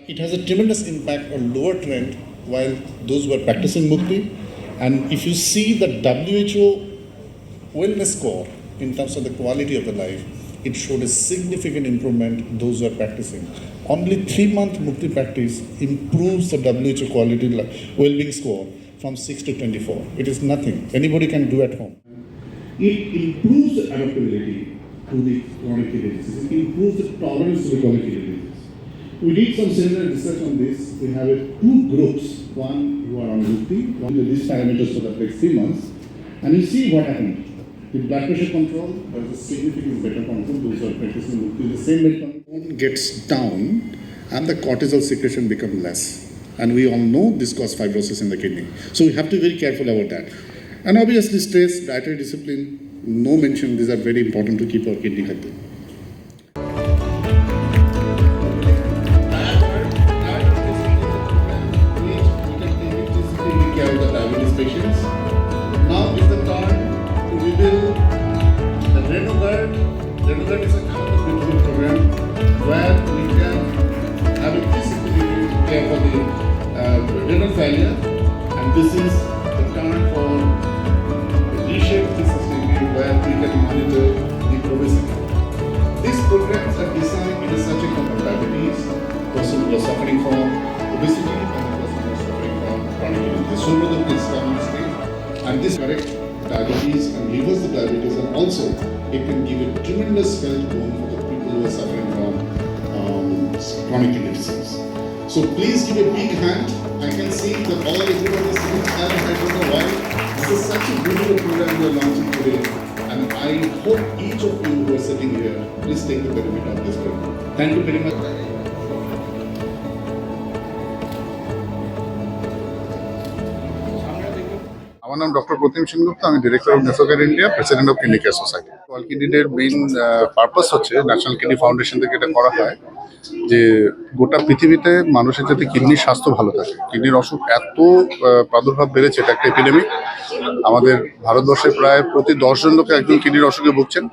it has a tremendous impact on lower trend while those who are practicing Mukti. And if you see the WHO wellness score in terms of the quality of the life, it showed a significant improvement those who are practicing. Only 3-month Mukti practice improves the WHO quality well-being score from 6 to 24. It is nothing. Anybody can do at home. It improves the adaptability to the chronic kidney disease. It improves the tolerance to the chronic kidney disease. We did some similar research on this. We have 2 groups. One who are on Mukti, one with these parameters for the next 3 months. And you see what happened. The blood pressure control, there is a significant better control. Those who are practicing Mukti, the same medication gets down and the cortisol secretion becomes less. And we all know this causes fibrosis in the kidney. So we have to be very careful about that. And obviously stress, dietary discipline, no mention, these are very important to keep our kidney healthy. Patients. Now is the time to rebuild the Renogard. Renogard is a kind of a beautiful program where we can have a 360-degree care for the renal failure, and this is the time for a reshaped 360-degree where we can monitor the obesity. These programs are designed in a searching for diabetes, person who are suffering from obesity, and this correct diabetes and reverse the diabetes, and also it can give a tremendous health boon for the people who are suffering from chronic kidney disease. So please give a big hand. I can see that all everyone is sitting there. I don't know why. This is such a beautiful program we are launching today, and I hope each of you who are sitting here, please take the benefit of this program. Thank you very much. আমার নাম doctor প্রতিম সেনগুপ্ত, আমি director of Nephrocare India, president of kidney care society. World kidney ডের main purpose হচ্ছে, national kidney foundation থেকে এটা করা হয় যে গোটা পৃথিবীতে মানুষের যাতে কিডনির স্বাস্থ্য ভালো থাকে। কিডনির অসুখ এত প্রাদুর্ভাব বেড়েছে, এটা একটা এপিডেমিক। আমাদের ভারতবর্ষে প্রায় প্রতি 10 জন লোকে একজন কিডনির অসুখে ভুগছেন।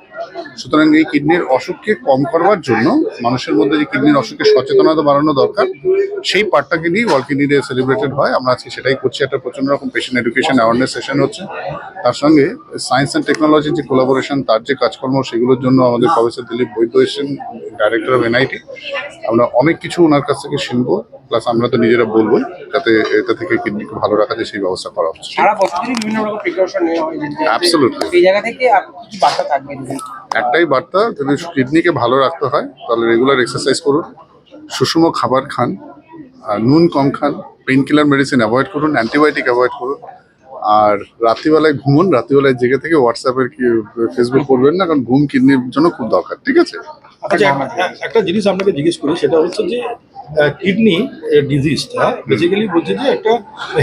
সুতরাং এই কিডনির অসুখকে কম করবার জন্য মানুষের মধ্যে যে কিডনির অসুখের সচেতনতা বাড়ানো দরকার, সেই পার্টটাকে নিয়ে ওয়ার্ল্ড কিডনি ডে সেলিব্রেটেড হয়। আমরা আজকে সেটাই করছি। একটা প্রচন্ড রকম পেশেন্ট এডুকেশন অ্যাওয়ারনেস সেশন হচ্ছে। তার সঙ্গে সায়েন্স অ্যান্ড টেকনোলজির যে কোলাবোরেশন, তার যে কাজকর্ম, সেগুলোর জন্য আমাদের প্রফেসর দিলীপ বৈদ্য এসেছেন, ডাইরেক্টর অফ এনআইটি। আমরা অনেক কিছু ওনার কাছ থেকে শুনবো, প্লাস আমরা তো নিজেরা বলবো, যাতে এটা থেকে কিডনিকে ভালো রাখা যায় সেই ব্যবস্থা করা হচ্ছে। সারা বছরই বিভিন্ন রকম প্রিকশন নেওয়া হয়। অ্যাবসলিউটলি। এই জায়গা থেকে কি বার্তা থাকবে? একটাই বার্তা, যদি কিডনিকে ভালো রাখতে হয় তাহলে রেগুলার এক্সারসাইজ করুন, সুষম খাবার খান, নুন কম খান, পেইন কিলার মেডিসিন অ্যাভয়েড করুন, অ্যান্টিবায়োটিক অ্যাভয়েড করুন, আর রাত্রিবেলায় ঘুমুন। রাত্রিবেলায় জেগে থেকে হোয়াটসঅ্যাপের কি ফেসবুক করবেন না, কারণ ঘুম কিডনির জন্য খুব দরকার। ঠিক আছে। আচ্ছা, একটা জিনিস আপনাকে জিজ্ঞেস করি, সেটা হচ্ছে যে কিডনি ডিজিজটা বেসিক্যালি বলছে যে একটা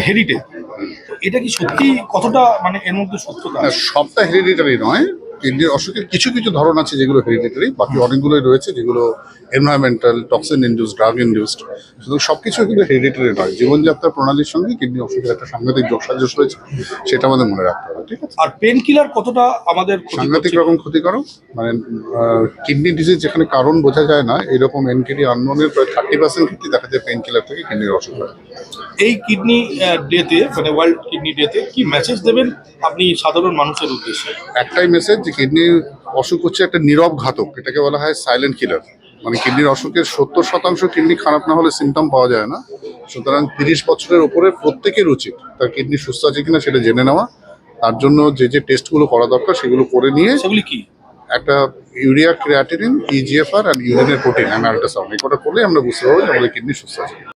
হেরিটেজ। এটা কি সত্যি কতটা, মানে এর মধ্যে সত্যতা? সবটা হেরিডিটারি নয়। কিডনির অসুখের কিছু কিছু ধরন আছে যেগুলো হেরিডিটারি, বাকি অনেকগুলোই রয়েছে যেগুলো environmental, toxin induced, drug induced. শুধু সবকিছু কিন্তু হেরিডিটারি নয়। জীবনযাত্রার প্রণালীর সঙ্গে কিডনি অসুখের একটা সাংঘাতিক যোগসাজশ রয়েছে, সেটা আমাদের মনে রাখতে হবে। ঠিক আছে। আর পেন কিলার কতটা আমাদের সাংঘাতিক রকম ক্ষতিকারক। মানে কিডনি ডিজিজ যেখানে কারণ বোঝা যায় না, এরকম এনকিডি আননোনের প্রায় 30% ক্ষেত্রে দেখা যায় পেন কিলার থেকে কিডনির অসুখ হয়। এই কিডনি ডেতে, মানে ওয়ার্ল্ড কিডনি ডেতে কি মেসেজ দেবেন আপনি সাধারণ মানুষের উদ্দেশ্যে? একটাই মেসেজ, যে কিডনির অসুখ হচ্ছে একটা নীরব ঘাতক। এটাকে বলা হয় সাইলেন্ট কিলার। মানে কিডনির অসুখের 70% কিডনি খারাপ না হলে সিমটম পাওয়া যায় না। সুতরাং 30 বছরের ওপরে প্রত্যেকের উচিত তার কিডনি সুস্থ আছে কিনা সেটা জেনে নেওয়া। তার জন্য যে যে টেস্টগুলো করা দরকার সেগুলো করে নিয়ে, সেগুলি কি? একটা ইউরিয়া ক্রিয়াটিনিন, ইজিএফআর আর ইউরিনের প্রোটিন, আল্ট্রাসাউন্ড, এই কটা করলে আমরা বুঝতে পারবো যে আমাদের কিডনি সুস্থ আছে।